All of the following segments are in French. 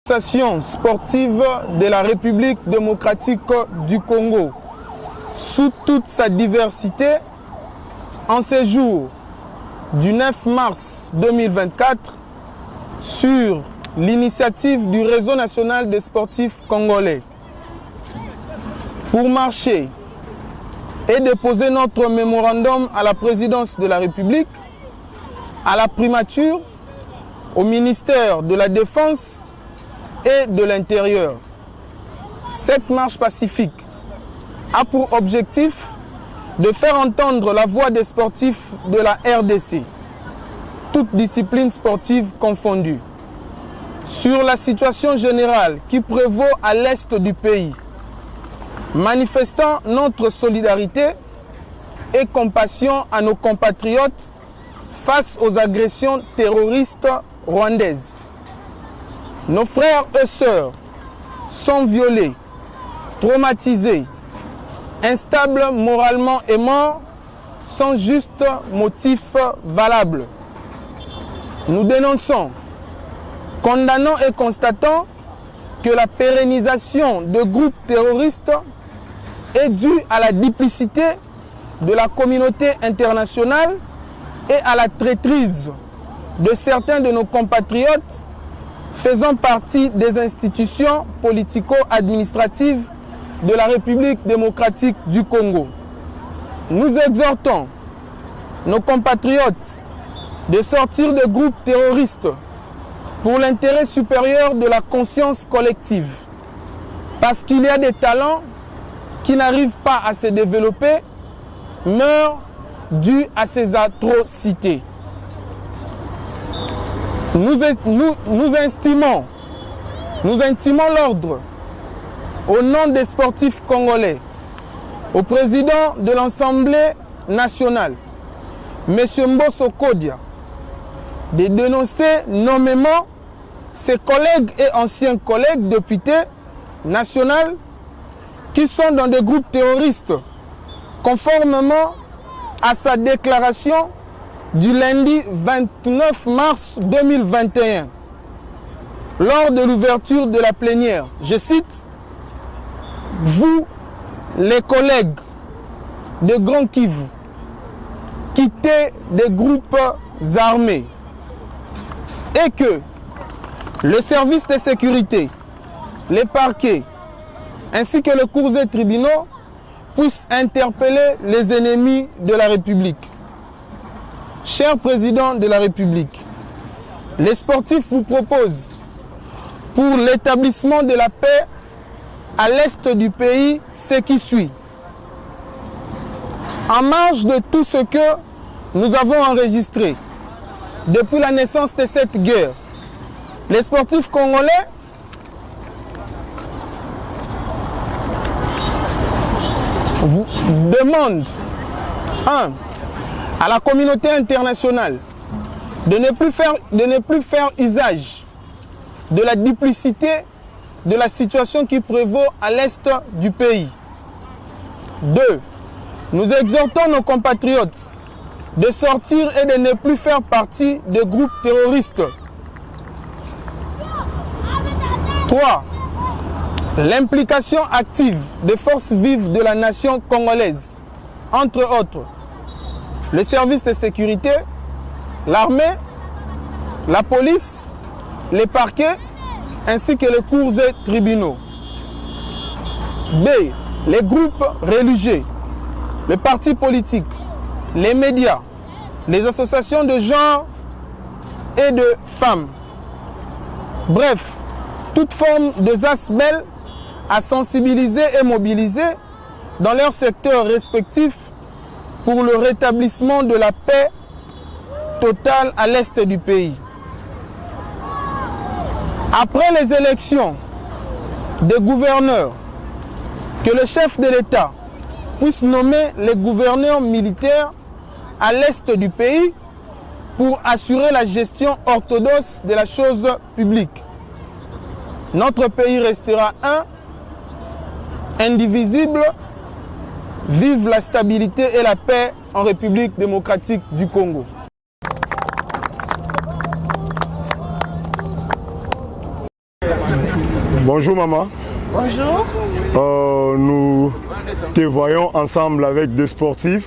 L'association sportive de la République démocratique du Congo, sous toute sa diversité, en ce jour du 9 mars 2024, sur l'initiative du Réseau national des sportifs congolais, pour marcher et déposer notre mémorandum à la présidence de la République, à la primature, au ministère de la Défense et de l'Intérieur. Cette marche pacifique a pour objectif de faire entendre la voix des sportifs de la RDC, toutes disciplines sportives confondues, sur la situation générale qui prévaut à l'est du pays, manifestant notre solidarité et compassion à nos compatriotes face aux agressions terroristes rwandaises. Nos frères et sœurs sont violés, traumatisés, instables moralement et morts sans juste motif valable. Nous dénonçons, condamnons et constatons que la pérennisation de groupes terroristes est due à la duplicité de la communauté internationale et à la traîtrise de certains de nos compatriotes faisant partie des institutions politico-administratives de la République démocratique du Congo. Nous exhortons nos compatriotes de sortir des groupes terroristes pour l'intérêt supérieur de la conscience collective, parce qu'il y a des talents qui n'arrivent pas à se développer, meurent dû à ces atrocités. Nous intimons l'ordre au nom des sportifs congolais, au président de l'Assemblée nationale, M. Mbosso Kodia, de dénoncer nommément ses collègues et anciens collègues députés nationaux qui sont dans des groupes terroristes, conformément à sa déclaration du lundi 29 mars 2021, lors de l'ouverture de la plénière. Je cite: « Vous, les collègues de Grand Kivu, quittez des groupes armés et que le service de sécurité, les parquets, ainsi que les cours et tribunaux puissent interpeller les ennemis de la République. Cher président de la République, les sportifs vous proposent, pour l'établissement de la paix à l'est du pays, ce qui suit. En marge de tout ce que nous avons enregistré depuis la naissance de cette guerre, les sportifs congolais vous demandent à la communauté internationale de ne plus faire usage de la duplicité de la situation qui prévaut à l'est du pays. 2. Nous exhortons nos compatriotes de sortir et de ne plus faire partie de groupes terroristes. 3. L'implication active des forces vives de la nation congolaise, entre autres le service de sécurité, l'armée, la police, les parquets, ainsi que les cours et tribunaux. B. Les groupes religieux, les partis politiques, les médias, les associations de genre et de femmes. Bref, toute forme de ASBEL à sensibiliser et mobiliser dans leurs secteurs respectifs pour le rétablissement de la paix totale à l'est du pays. Après les élections des gouverneurs, que le chef de l'État puisse nommer les gouverneurs militaires à l'est du pays pour assurer la gestion orthodoxe de la chose publique. Notre pays restera indivisible. Vive la stabilité et la paix en République démocratique du Congo. Bonjour maman. Bonjour. Nous te voyons ensemble avec des sportifs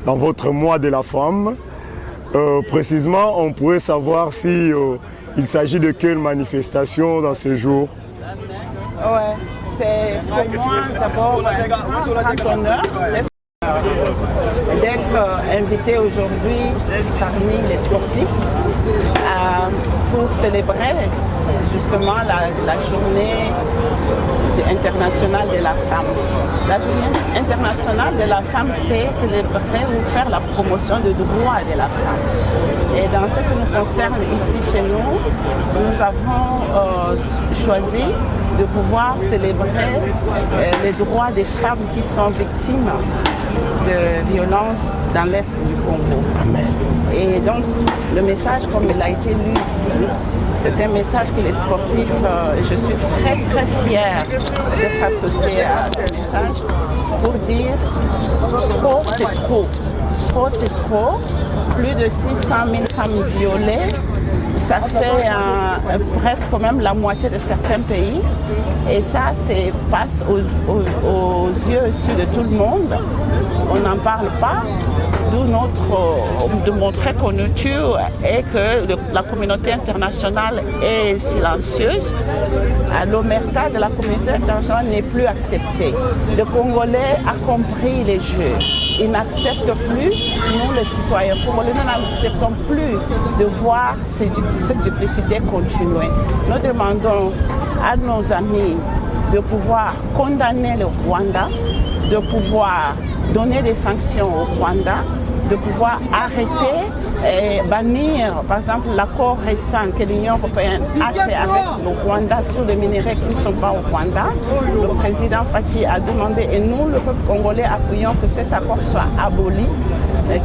dans votre mois de la femme. Précisément, on pourrait savoir si il s'agit de quelle manifestation dans ce jour. Ouais, c'est pour moi d'abord un grand honneur d'être invité aujourd'hui parmi les sportifs pour célébrer justement la journée internationale de la femme. La journée internationale de la femme, c'est célébrer ou faire la promotion des droits de la femme. Et dans ce qui nous concerne ici chez nous, nous avons choisi de pouvoir célébrer les droits des femmes qui sont victimes de violences dans l'Est du Congo. Amen. Et donc, le message, comme il a été lu ici, c'est un message que les sportifs, je suis très très fière d'être associée à ce message pour dire trop c'est trop. Trop c'est trop. Plus de 600 000 femmes violées. Ça fait presque quand même la moitié de certains pays. Et ça passe aux yeux aussi de tout le monde. On n'en parle pas. D'où de montrer qu'on nous tue et que la communauté internationale est silencieuse. L'omerta de la communauté internationale n'est plus acceptée. Le Congolais a compris les jeux. Il n'accepte plus, nous les citoyens congolais, nous n'acceptons plus de voir cette duplicité continuer. Nous demandons à nos amis de pouvoir condamner le Rwanda, de pouvoir donner des sanctions au Rwanda, de pouvoir arrêter et bannir, par exemple, l'accord récent que l'Union européenne a fait avec le Rwanda sur les minéraux qui ne sont pas au Rwanda. Le président Fachi a demandé, et nous, le peuple congolais, appuyons que cet accord soit aboli,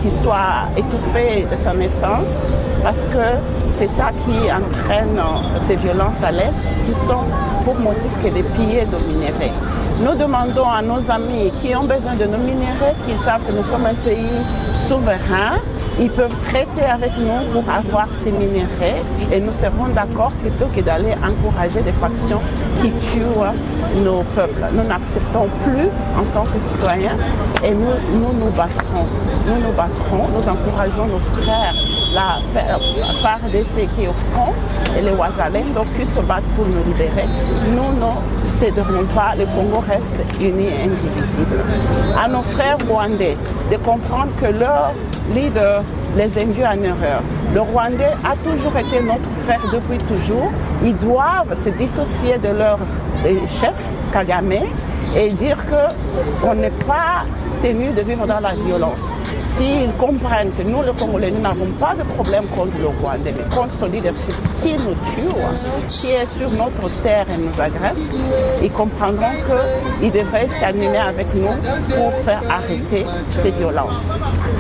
qu'il soit étouffé de sa naissance, parce que c'est ça qui entraîne ces violences à l'Est, qui sont pour motif que de piller nos minéraux. Nous demandons à nos amis qui ont besoin de nos minéraux, qu'ils savent que nous sommes un pays souverain, ils peuvent traiter avec nous pour avoir ces minéraux et nous serons d'accord plutôt que d'aller encourager des factions qui tuent nos peuples. Nous n'acceptons plus en tant que citoyens et nous battrons. Nous nous battrons, nous encourageons nos frères, la FARDC qui est au front et les Wazalendo qui se battent pour nous libérer. Nous ne céderons pas, le Congo reste uni et indivisible. À nos frères rwandais de comprendre que leur leader les induit en erreur. Le Rwandais a toujours été notre frère depuis toujours. Ils doivent se dissocier de leur chef, Kagame, et dire qu'on n'est pas tenu de vivre dans la violence. S'ils comprennent que nous, le Congolais, nous n'avons pas de problème contre le Rwandais, mais contre son leadership qui nous tue, qui est sur notre terre et nous agresse, ils comprendront qu'ils devraient s'animer avec nous pour faire arrêter ces violences.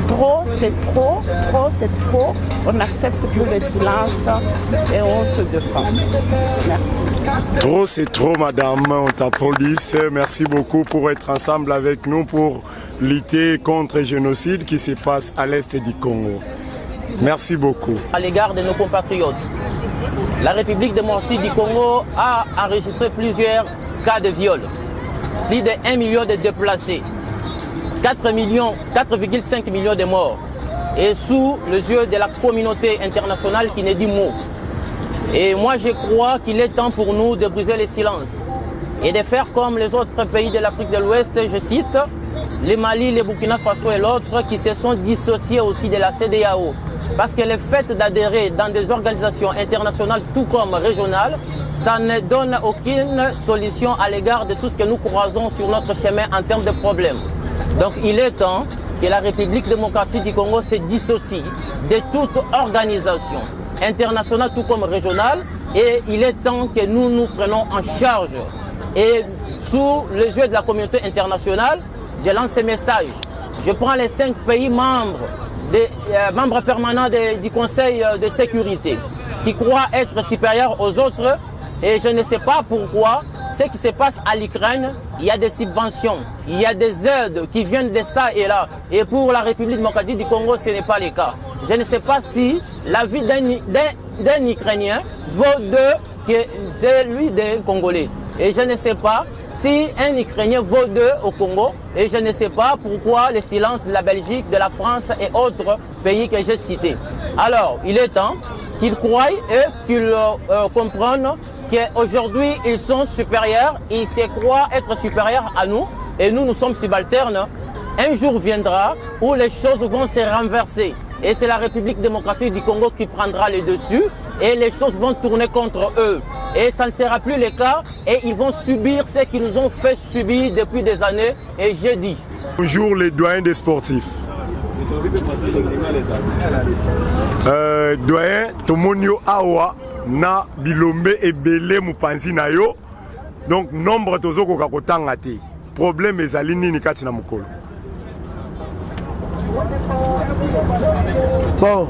Trop, c'est trop, trop, c'est trop. On n'accepte plus le silence et on se défend. Merci. Trop, c'est trop, madame. On t'applaudit. Merci beaucoup pour être ensemble avec nous pour lutter contre le génocide qui se passe à l'est du Congo. Merci beaucoup. À l'égard de nos compatriotes, la République démocratique du Congo a enregistré plusieurs cas de viol. Plus de 1 million de déplacés, 4,5 millions de morts. Et sous les yeux de la communauté internationale qui ne dit mot. Et moi je crois qu'il est temps pour nous de briser le silence et de faire comme les autres pays de l'Afrique de l'Ouest, je cite, les Mali, les Burkina Faso et l'autre qui se sont dissociés aussi de la CEDEAO. Parce que le fait d'adhérer dans des organisations internationales tout comme régionales, ça ne donne aucune solution à l'égard de tout ce que nous croisons sur notre chemin en termes de problèmes. Donc il est temps que la République démocratique du Congo se dissocie de toute organisation internationale tout comme régionale et il est temps que nous nous prenons en charge. Et sous les yeux de la communauté internationale, je lance ce message. Je prends les 5 pays membres permanents du Conseil de sécurité qui croient être supérieurs aux autres et je ne sais pas pourquoi ce qui se passe à l'Ukraine, il y a des subventions, il y a des aides qui viennent de ça et là. Et pour la République démocratique du Congo, ce n'est pas le cas. Je ne sais pas si la vie d'un Ukrainien vaut que celui des Congolais. Et je ne sais pas si un Ukrainien vaut 2 au Congo. Et je ne sais pas pourquoi le silence de la Belgique, de la France et autres pays que j'ai cités. Alors, il est temps qu'ils croient et qu'ils comprennent qu'aujourd'hui, ils sont supérieurs. Ils se croient être supérieurs à nous. Et nous, nous sommes subalternes. Un jour viendra où les choses vont se renverser. Et c'est la République démocratique du Congo qui prendra le dessus. Et les choses vont tourner contre eux. Et ça ne sera plus le cas. Et ils vont subir ce qu'ils nous ont fait subir depuis des années. Et j'ai dit. Bonjour les doyens des sportifs. Doyen, Tomonio Awa, na Bilombe et Belé Mupanzi na yo. Donc, nombre de gens qui ont été problème est aligné ni kati na mukolo. Bon,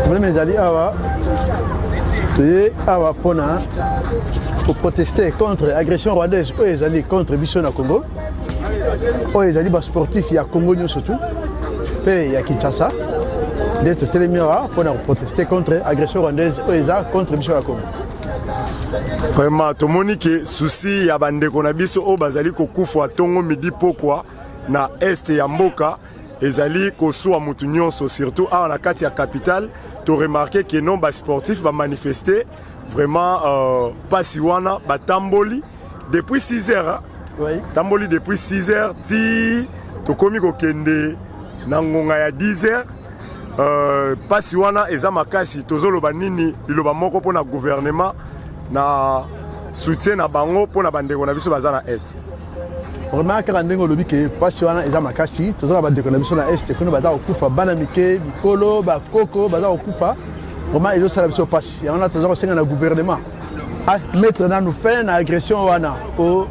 problème est allé awa. Tu awa pona pour protester contre l'agression rwandaise ou les alliés contre Bissona Congo. Ou les alliés sportifs il y a Congo surtout. Puis il y a Kinshasa. D'être télémiora pour protester contre l'agression rwandaise ou les alliés contre Bissona Congo. Vraiment, tout le monde qui est souci, ya bande konabiso o bazali kokufa tongo midi pokwa na est ya mboka ezali kosuwa mutu nyonso surtout à la kati ya capitale. Tu remarqué que non ba sportif ba manifester vraiment pas siwana ba tamboli depuis 6 heures. Oui. Tamboli depuis 6 heures ti to komi ko kende na ngonga ya 10 heures. Pas siwana eza makasi tozoloba nini liloba moko pona gouvernement na soutien na bango pour na bandeko na biso baza na est. Vraiment quand ndenge lobi ke pasi wana eza makasi tozala bandeko na biso na est kono baza okufa bana mike mikolo ba koko baza okufa vraiment ezo sala biso pasi ya wana tozala senga na gouvernement a mettre na nous faire na agression wana o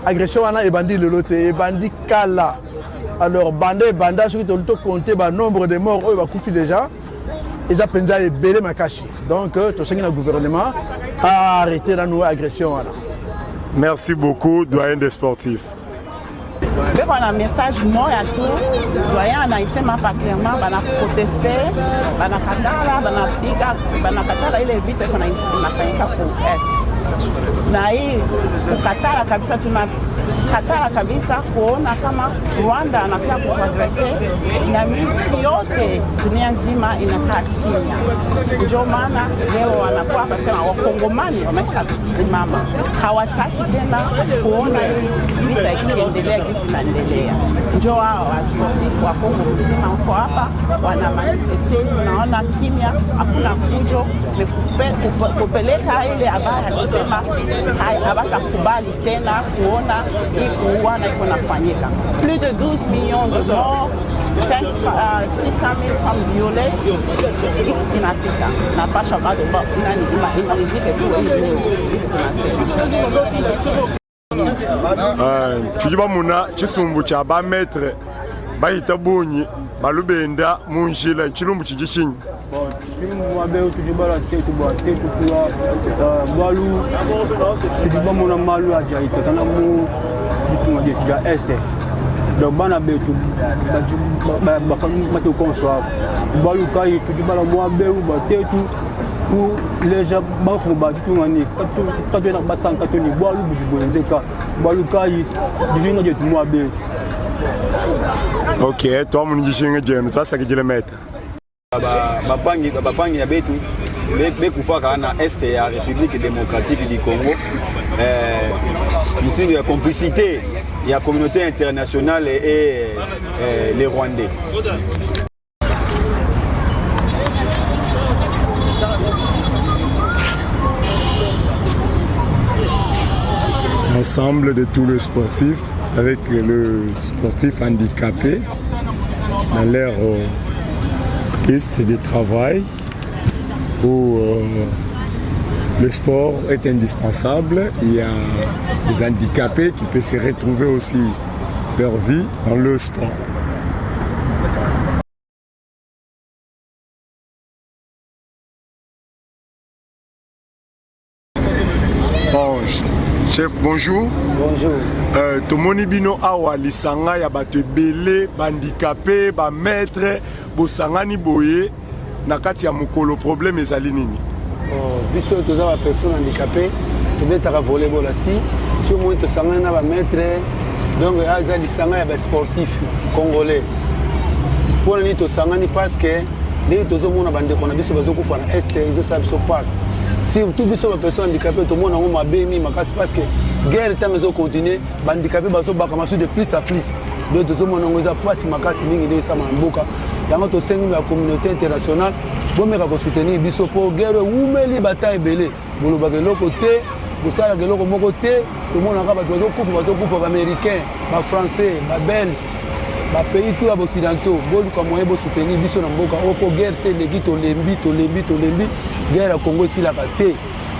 agression wana ebandi lelote ebandi kala. Alors banda soki to compter ba nombre de morts o ba kufi déjà eza penza ebele makasi. Donc to senga na gouvernement a arrêter la nouvelle agression wana. Merci beaucoup doyen des sportifs. Mais voilà, message moi à tout. Doyen na isema pas clairement bana protester, bana katala, bana piga, bana katala ile vite kuna inafanyika ku est. Na hii ukatala kabisa tunakatala kabisa kuona kama Rwanda anakuja kuagrese na miji yote dunia nzima inakaa kimya. Ndio maana leo wanakuwa wakasema wakongomani wameshasimama, hawataki tena kuona hii vita ikiendelea gisi inaendelea. Ndio hao wasportifu wa Kongo mzima wako hapa wana manifeste, tunaona kimya, hakuna fujo, kupeleka ile habari alisema hawatakubali tena kuona hii kuuana iko nafanyika. Plus de 12 millions de morts, 600 000 femmes violées, inapita. Na pasha bado imalizike tu hivi tunasema. Tujiba muna chisumbu cha ba maître bayita bonyi balubenda munjila chilumbu chijichinyi. Bon, chilumbu abe tujibala tetu bwa tetu kwa balu tujiba muna malu aja itakana mu ditunga jetu ja este. Donc bana betu ba famille mate consoi balu kai tujibala mu abe ba tetu pour les gens bafo ba ditunga ni katu na basanka toni balu bujibonzeka balu kai ditunga jetu mu abe. Ok, toi mon njishinga jeno, toi ça que mettre. Bapangi ya betu bekufaka na este ya République démocratique du Congo. Une de complicité, il y a communauté internationale et les Rwandais. Ensemble de tous les sportifs, avec le sportif handicapé dans leur piste de travail où le sport est indispensable. Il y a des handicapés qui peuvent se retrouver aussi leur vie dans le sport. Bon, chef, bonjour. Bonjour. Tomoni bino awa lisanga ya bato ebele bandicapé ba maître bosangani boye na kati ya mokolo problème ezali nini? biso toza ba personne handicapée tobetaka volleyball asi si au moins tosangana na ba maître donc aza lisanga ya ba sportif congolais mpona nini tosangani parce que ndenge tozomona bandeko na biso bazokufa na este ezosala biso passe surtout biso baperson handicapé tomona yango mabe mingi makasi parce que guerre ntango ezocontinue bahandicapé bazobakama sur de plus à plus donc tozomona yango eza mpasi makasi mingi nde esama na mboka yango tosengi ya communauté internationale bomeka kosoutenir biso mpo guerre ewumeli bata ebele bolobaka eloko te bosalaka eloko moko te tomonaka bato bazokufa baaméricain bafrançais babelge bapays tout ya baoccidentaux boluka moyen bosoutenir biso na mboka oyo mpo guerre se eleki tolembi guerre ya congo esilaka te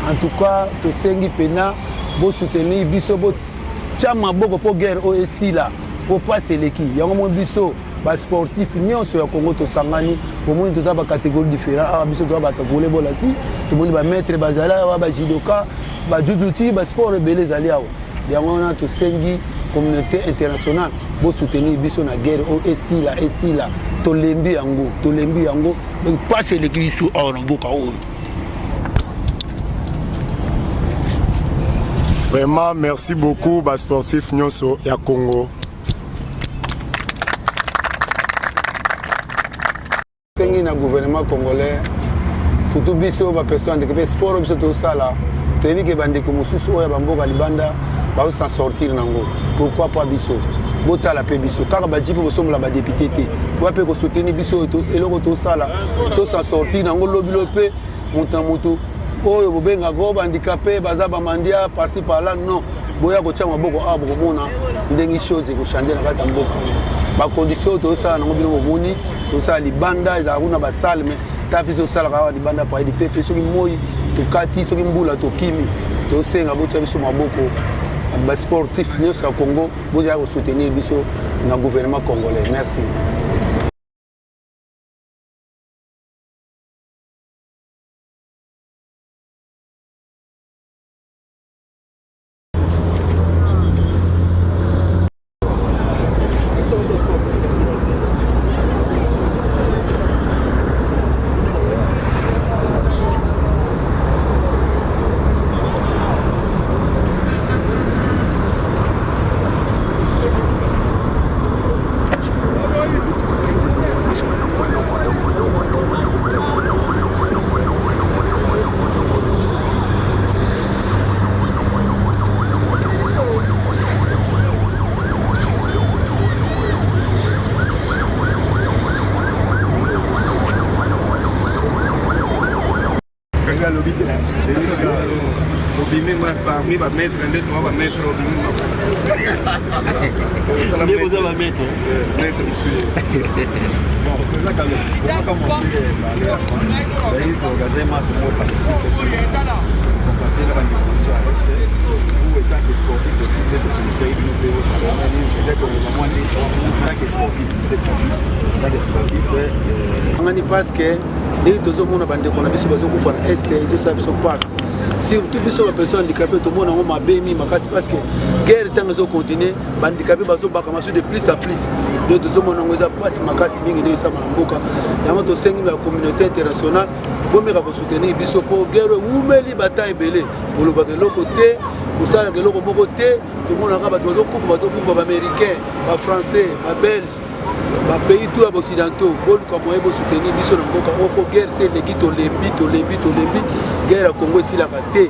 en tout cas tosengi mpena bosoutenir biso botya maboko mpo guerre oyo esila mpo pasi eleki yango moi biso basportif nyonso ya congo tosangani omoni toza bacatégorie différent awa biso toza bato volleyball asi tomoni bamaître bazali awa bajidoka bajujuti basport ebele ezali awa yango wana tosengi communauté internationale bosoutenir biso na guerre oyo esila tolembi yango donc pasi eleki biso awa na mboka oyo. Vraiment merci beaucoup basportif nyonso ya Congo. Sengi na gouvernement congolais surtout biso ba personne handicapé sport biso tosala toyebi ke bandeko mosusu oyo bamboka libanda baosan sortir nango pourquoi pas biso botala pe biso kaka baji mpe bosomola badepute te boya mpe kosoutenir biso eloko tosala tosan sortir nango lobilo mpe moto na moto oyo bobengaka bahandicapé baza bamandia parti par là non boya kotya maboko awa bokomona ndenge chose ekochange na kati ya mboka bacondition tosala nango bino bomoni tosala libanda ezala kuna basale me tafi tosalaka awa libanda paedi pepe soki moi tokati soki mbula tokimi tosenga botya biso maboko basportif nyonso ya congo bozala kosoutenir biso na gouvernement congolais. Merci. Parmi va mettre un deux trois va mettre vous va mettre parce que les deux hommes on a biso bazokufa na este ezosala biso passe surtout biso baperson handicapé tomona yango mabe mingi makasi parce que guerre ntango ezocontinue bahandicapé bazobakama sur de plus à plus de tozomona yango eza mpasi makasi mingi nde esama na mboka yango tosengi ya communauté internationale bomeka kosoutenir biso mpo guerre ewumeli bata ebele bolobaka eloko te kosalaka eloko moko te tomonaka bato bazokufa baaméricain bafrançais babelge bapays tout ya baoccidentaux boluka moyen bosoutenir biso na mboka oyo mpo guerre se eleki tolembi guerre ya congo esilaka te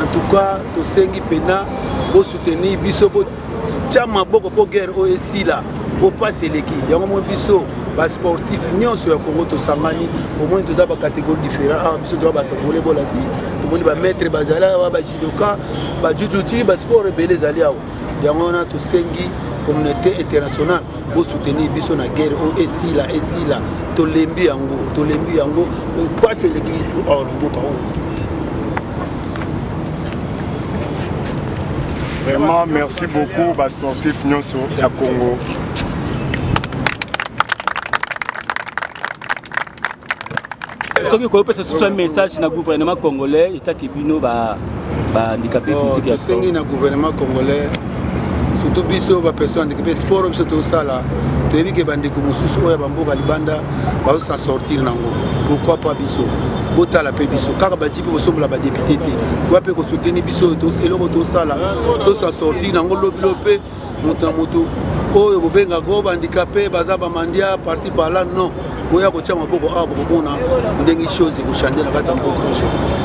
en tout cas tosengi mpena bosoutenir biso botya maboko mpo guerre oyo esila mpo pasi eleki yango moi biso basportif nyonso ya congo tosangani omoni toza bacatégorie différent awa biso toza bato volleyball asi tomoni bamaître bazali awa bajidoka bajujuti basport ebele ezali awa yango wana tosengi communauté internationale bosoutenir biso na guerre oyo esila tolembi yango pasi eleki biso awa na mboka oyo. Vraiment merci beaucoup basportif nyonso ya Congo. Soki kopesa susu un message na gouvernement congolais etaki bino ba handicapé physique tosengi na gouvernement congolais surtout biso ba personne qui sport biso to sala to yebi ke bande ko mususu oya bamboka libanda ba s'en sortir nango. Pourquoi pas biso bota la pe biso car ba jipe bo sombola ba député té wa pe ko soutenir biso to eloko to sala to s'en sortir nango lope moto oyo bobenga ko handicapé baza ba mandia parti par là non boya ko chama boko abo bomona ndengi chose ko changer na kata mboko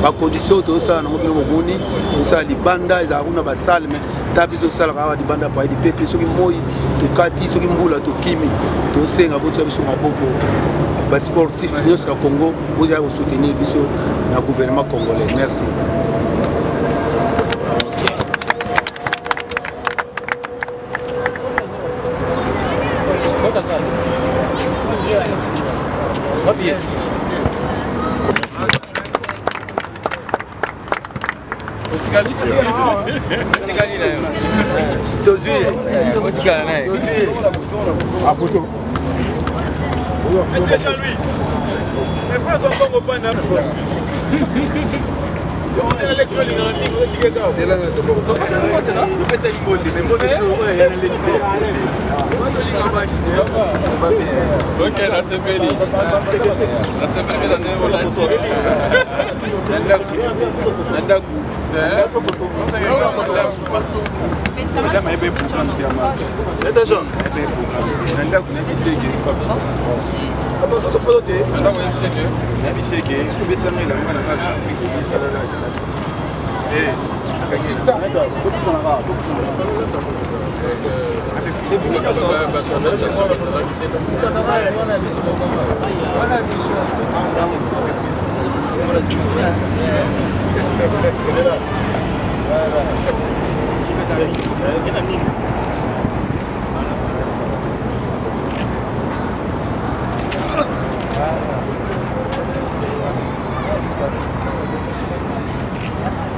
ba condition to sala nango bino bomoni to sala libanda za kuna ba salme tabizo sala ka libanda pa di pepe soki moyi to kati soki mbula to kimi to senga bocha biso maboko ba sportif nyos ya Congo boya ko soutenir biso na gouvernement congolais. Merci.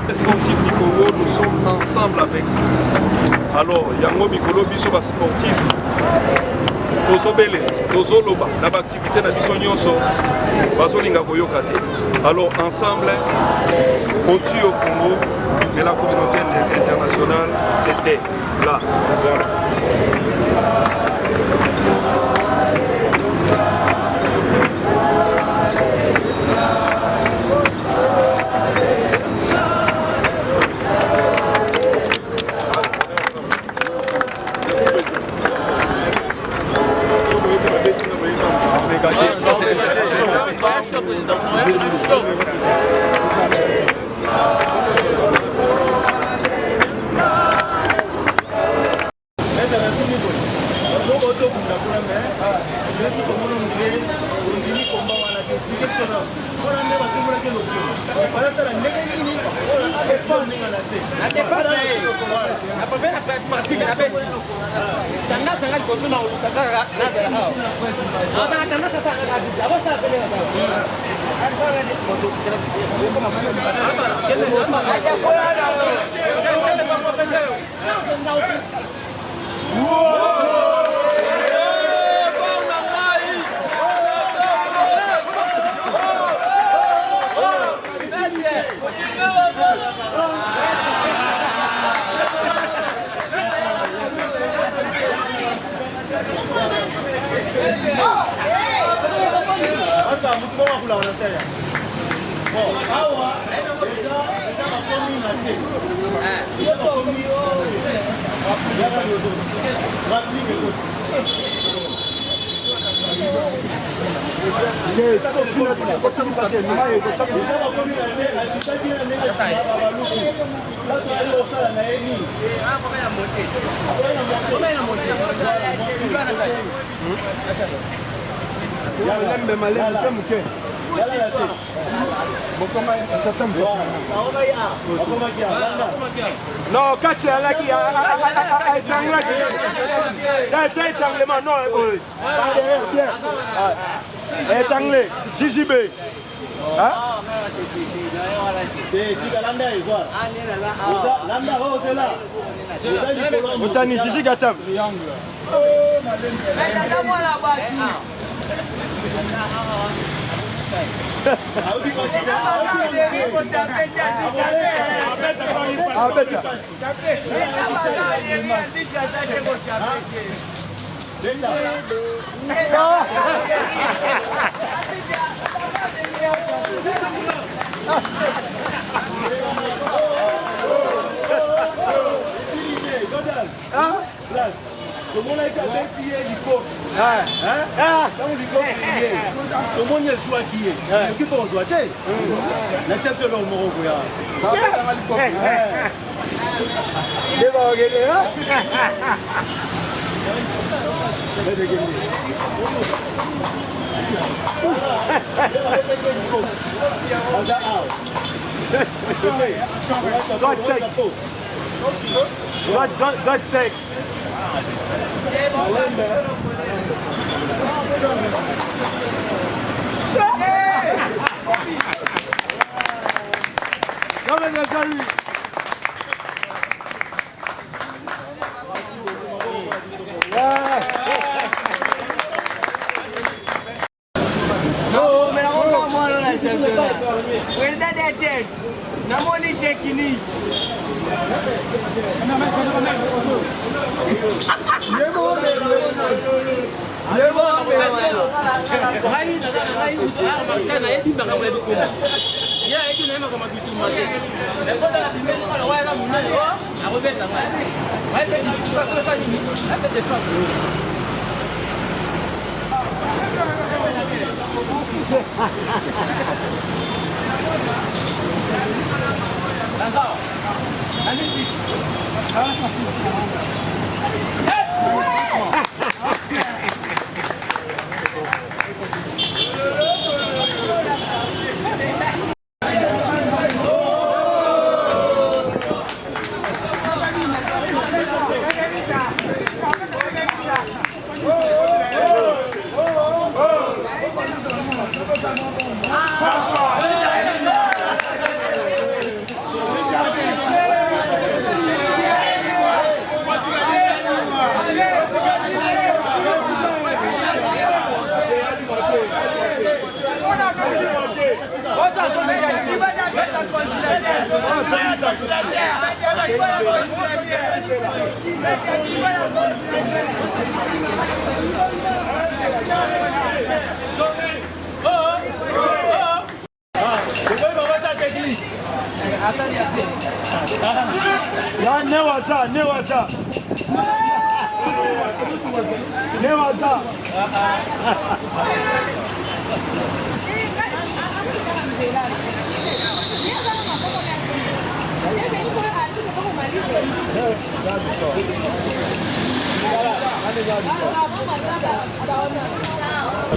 Les sportifs du Congo, nous sommes ensemble avec. Alors, Yango Mikolo Biso ba sportif. Tozobele, tozoloba, na ba activité na biso nyonso, bazolinga koyoka te. Alors ensemble, on tue au Congo, mais la communauté internationale, c'était là. Voilà. Non, quand tu es là qui a JJB. Otani Gigi Gatam. God sake.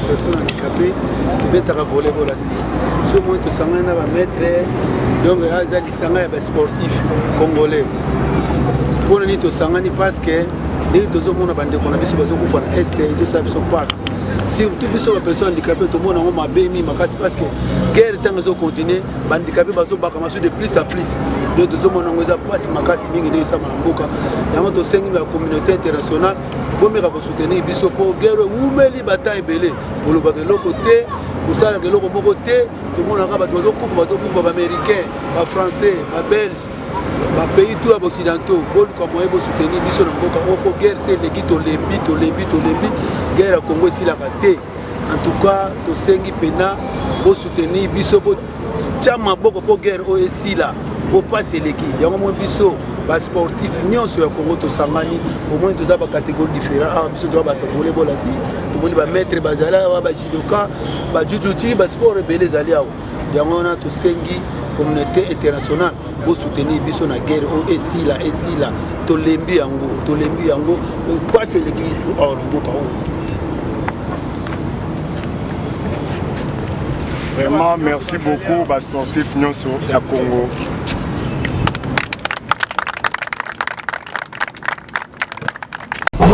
Personne handicapée, tobetaka volleyball asi so moi tosangana na bamaître donc aza lisanga ya basportif congolais mpona nini tosangani parce que ndenge tozomona bandeko na biso bazokufa na este ezosala biso passe surtout biso bapersone handicapé tomona yango mabe mingi makasi parce que guerre ntango ezocontinue bahandicapé bazobakama so de plus en plus donc tozomona yango eza mpasi makasi mingi nde esama na mboka yango tosengi ba communauté internationale bomeka kosoutenir biso mpo guerre ewumeli bata ebele bolobaka eloko te kosalaka eloko moko te tomonaka bato bazokufa baaméricain bafrançais babelge bapays tout ya baoccidentaux boluka moye bosoutenir biso na mboka oyo mpo guerre se eleki tolembi guerre ya congo esilaka te en tout cas tosengi mpena bosoutenir biso botya maboko mpo guerre oyo esila po pasi eleki yango moi biso basportif nyonso ya congo tosangani omoi toza bacatégorie différent awa biso toza bato volleyball asi tomoni bamaître bazali awa bajudoka bajujuti basport ebele ezali awa yango wana tosengi communauté internationale bosoutenir biso na guerre oyo esila tolembi yango pasi eleki biso awa na mboka oyo. Vraiment, merci beaucoup, sportif Nyonso, à Congo.